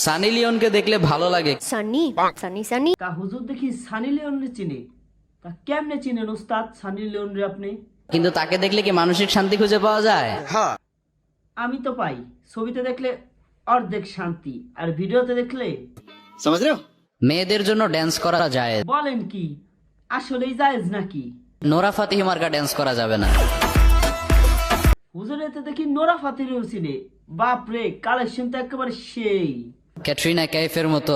সানি লিওনকে দেখলে ভালো লাগে। সানি সানি সানি তা হুজুর দেখি সানি লিওনরে চিনে, তা কেমনে চিনেন উস্তাদ সানি লিওনরে আপনি? কিন্তু তাকে দেখলে কি মানসিক শান্তি খুঁজে পাওয়া যায়? আমি তো পাই, ছবিতে দেখলে অর্ধেক শান্তি, আর ভিডিওতে দেখলে মেয়েদের জন্য ড্যান্স করা যায়, বলেন কি আসলেই জায়েজ নাকি? নোরা ফাতিহি মার্কা ড্যান্স করা যাবে না। হুজুরেতে দেখি নোরা ফাতিহিও চিনে, বাপরে কালেকশন তো একেবারে সেই। ক্যাটরিনা কাইফের মতো,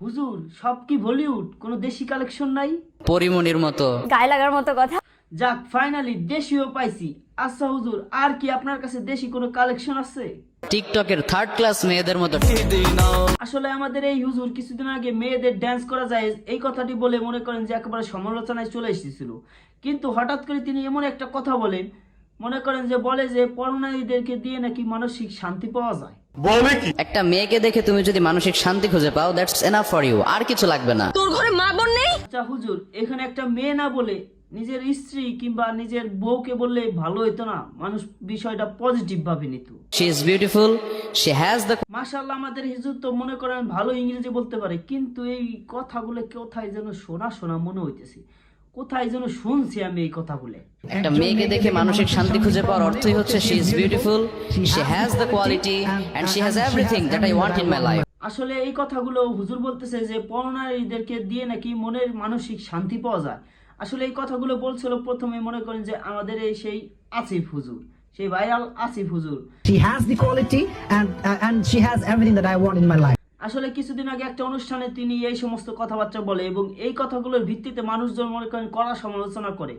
হুজুর সব কি বলিউড, কোনো দেশি কালেকশন নাই? পরিমণির মতো। গায়ে লাগার মতো কথা। যাক ফাইনালি দেশিও পাইছি। আচ্ছা হুজুর, আর কি আপনার কাছে দেশি কোনো কালেকশন আছে? টিকটকের থার্ড ক্লাস মেয়েদের মতো। আসলে আমাদের এই হুজুর কিছুদিন আগে মেয়েদের ড্যান্স করা যায় এই কথাটি বলে মনে করেন যে একেবারে সমালোচনায় চলে এসেছিল, কিন্তু হঠাৎ করে তিনি এমন একটা কথা বলেন, মনে করেন যে বলে যে পরনারীদেরকে দিয়ে নাকি মানসিক শান্তি পাওয়া যায়। একটা মেয়েকে দেখে তুমি যদি মানসিক শান্তি খুঁজে পাও, দ্যাটস এনাফ ফর ইউ, আর কিছু লাগবে না। তোর ঘরে মা বোন নেই? আচ্ছা হুজুর, এখানে একটা মেয়ে না বলে নিজের স্ত্রী কিংবা নিজের বউকে বললে ভালো হইতো না? মানুষ বিষয়টা পজিটিভ ভাবে নিত। She is beautiful, she has the. মাশাআল্লাহ, আমাদের হুজুর তো মনে করেন ভালো ইংরেজি বলতে পারে, কিন্তু এই কথাগুলো কোথায় যেন শোনা শোনা মনে হইতেছে, কোথায় যেন শুনছি আমি এই কথাগুলো। একটা মেয়েকে দেখে মানসিক শান্তি খুঁজে পাওয়ার অর্থই হচ্ছে she is beautiful, she has the quality and she has everything that I want in my life. আসলে এই কথাগুলো হুজুর বলতেছে যে পরনারীদেরকে দিয়ে নাকি মনের মানসিক শান্তি পাওয়া যায়। আসলে এই কথাগুলো বলছিল প্রথমে মনে করেন যে আমাদের এই সেই আসিফ হুজুর, সেই ভাইরাল আসিফ হুজুর। She has the quality and she has everything that I want in my life. আসলে কিছুদিন আগে একটা অনুষ্ঠানে তিনি এই সমস্ত কথাবার্তা বলে এবং এই কথাগুলোর ভিত্তিতে মানুষজন মনে করেন কড়া সমালোচনা করে,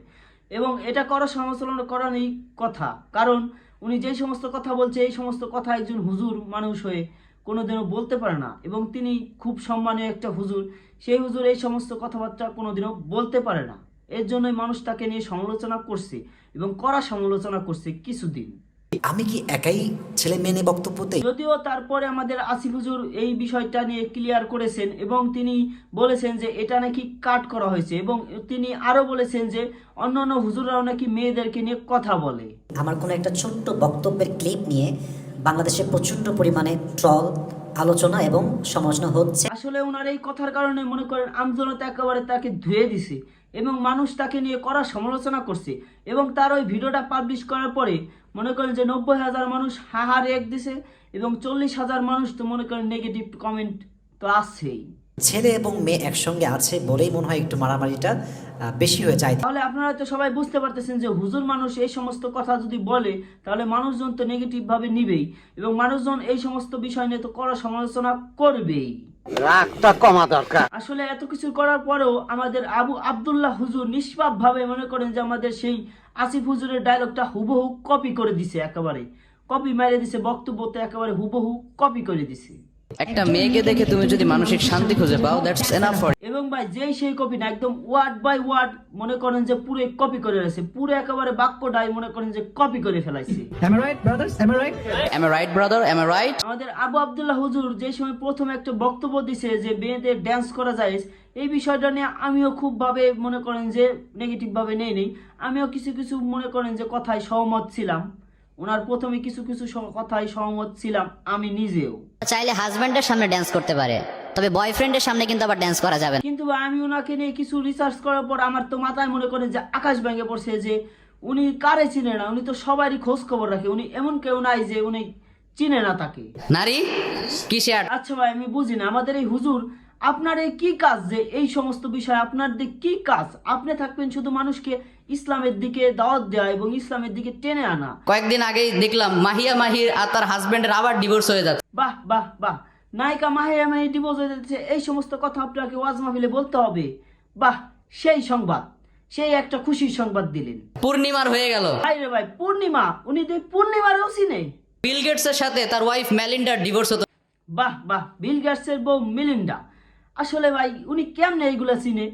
এবং এটা কড়া সমালোচনা করারই কথা, কারণ উনি যে সমস্ত কথা বলছে এই সমস্ত কথা একজন হুজুর মানুষ হয়ে কোনোদিনও বলতে পারে না, এবং তিনি খুব সম্মানীয় একটা হুজুর, সেই হুজুর এই সমস্ত কথাবার্তা কোনোদিনও বলতে পারে না। এর জন্যই মানুষ তাকে নিয়ে সমালোচনা করছে এবং কড়া সমালোচনা করছে কিছুদিন। আমি কি একাই ছেলে মেয়ে নিয়ে বক্তব্য দেই? যদিও তারপরে আমাদের আসিফ হুজুর এই বিষয়টা নিয়ে ক্লিয়ার করেছেন এবং তিনি বলেছেন যে এটা নাকি কাট করা হয়েছে, এবং তিনি আরো বলেছেন যে অন্যান্য হুজুররাও নাকি মেয়েদেরকে নিয়ে কথা বলে। আমার কোনো একটা ছোট্ট বক্তব্যের ক্লিপ নিয়ে বাংলাদেশে প্রচন্ড পরিমাণে ট্রল, আলোচনা এবং সমালোচনা হচ্ছে। আসলে ওনার এই কথার কারণে মনে করেন আমজনতা একেবারে তাকে ধুয়ে দিছে এবং মানুষ তাকে নিয়ে কড়া সমালোচনা করছে, এবং তার ওই ভিডিওটা পাবলিশ করার পরে মনে করেন যে 90,000 মানুষ হাহা রেক দিছে এবং 40,000 মানুষ তো মনে করেন নেগেটিভ কমেন্ট তো আসছেই। ছেলে এবং মেয়ে একসঙ্গে আছে বলেই মনে হয় একটু মারামারিটা বেশি হয়ে যায়। তাহলে আপনারা তো সবাই বুঝতে পারতেছেন যে হুজুর মানুষ এই সমস্ত কথা যদি বলে তাহলে মানুষজন তো নেগেটিভ ভাবে নিবেই, এবং মানুষজন এই সমস্ত বিষয় নিয়ে তো কড়া সমালোচনা করবেই। রাগটা কমা দরকার। আসলে এত কিছু করার পরেও আমাদের আবু আব্দুল্লাহ হুজুর নিষ্পাপ ভাবে মনে করেন যে আমাদের সেই আসিফ হুজুরের ডায়লগটা হুবহু কপি করে দিছে, একেবারে কপি মেরে দিছে, বক্তব্যতে একেবারে হুবহু কপি করে দিছে। একটা মেয়েকে দেখে তুমি যদি মানসিক শান্তি খুঁজে পাও, দ্যাটস এনাফ ফর। এবং ভাই যেই সেই কপি না, একদম ওয়ার্ড বাই ওয়ার্ড মনে করেন যে পুরো কপি করে রয়েছে, পুরো একেবারে বাক্যটাই মনে করেন যে কপি করে ফেলাইছে। Am I right, brothers? Am I right? Am I right, brother? Am I right? আমাদের আবু আব্দুল্লাহ হুজুর যে সময় প্রথম একটা বক্তব্য দিছে যে মেয়েদের ড্যান্স করা যায়, এই বিষয়টা নিয়ে আমিও খুব ভাবে মনে করেন যে নেগেটিভ ভাবে নেই, আমিও কিছু কিছু মনে করেন যে কথায় সহমত ছিলাম, ওনার প্রথমে কিছু কিছু কথায় সহমত ছিলাম আমি নিজেও। চাইলে হাজবেন্ডের সামনে ড্যান্স করতে পারে, তবে বয়ফ্রেন্ডের সামনে কিন্তু আবার ড্যান্স করা যাবে না। কিন্তু আমি ওনাকে নিয়ে কিছু রিসার্চ করার পর আমার তো মাথায় মনে করেন যে আকাশ ভেঙে পড়ছে যে উনি কারে চিনে না, উনি তো সবারই খোঁজ খবর রাখে, উনি এমন কেউ নাই যে উনি চিনে না তাকে। নারী কিসে আচ্ছা ভাই, আমি বুঝি না আমাদের এই হুজুর আপনার এই কি কাজ, যে এই সমস্ত বিষয় আপনার দিক কি কাজ? আপনি থাকবেন শুধু মানুষকে ইসলামের দিকে দাওয়াত দেওয়া এবং ইসলামের দিকে টেনে আনা। কয়েকদিন আগেই দেখলাম মাহিয়া মাহির আর তার হাজবেন্ডের আবার ডিভোর্স হয়ে যাচ্ছে। বাহ বাহ বাহ, নায়িকা মাহিয়া মাহি ডিভোর্স হয়ে যাচ্ছে, এই সমস্ত কথা আপনাকে ওয়াজ মাহফিলে বলতে হবে। বাহ, সেই সংবাদ, সেই একটা খুশির সংবাদ দিলেন। পূর্ণিমার হয়ে গেল। ভাই রে ভাই, পূর্ণিমা, উনি তো পূর্ণিমারও চিনে। বিল গেটসের সাথে তার ওয়াইফ মেলিন্ডার ডিভোর্স হতো। বাহ বাহ, বিল গেটসের বউ মিলিন্ডা। আসলে ভাই উনি কেমনে এইগুলা চিনে?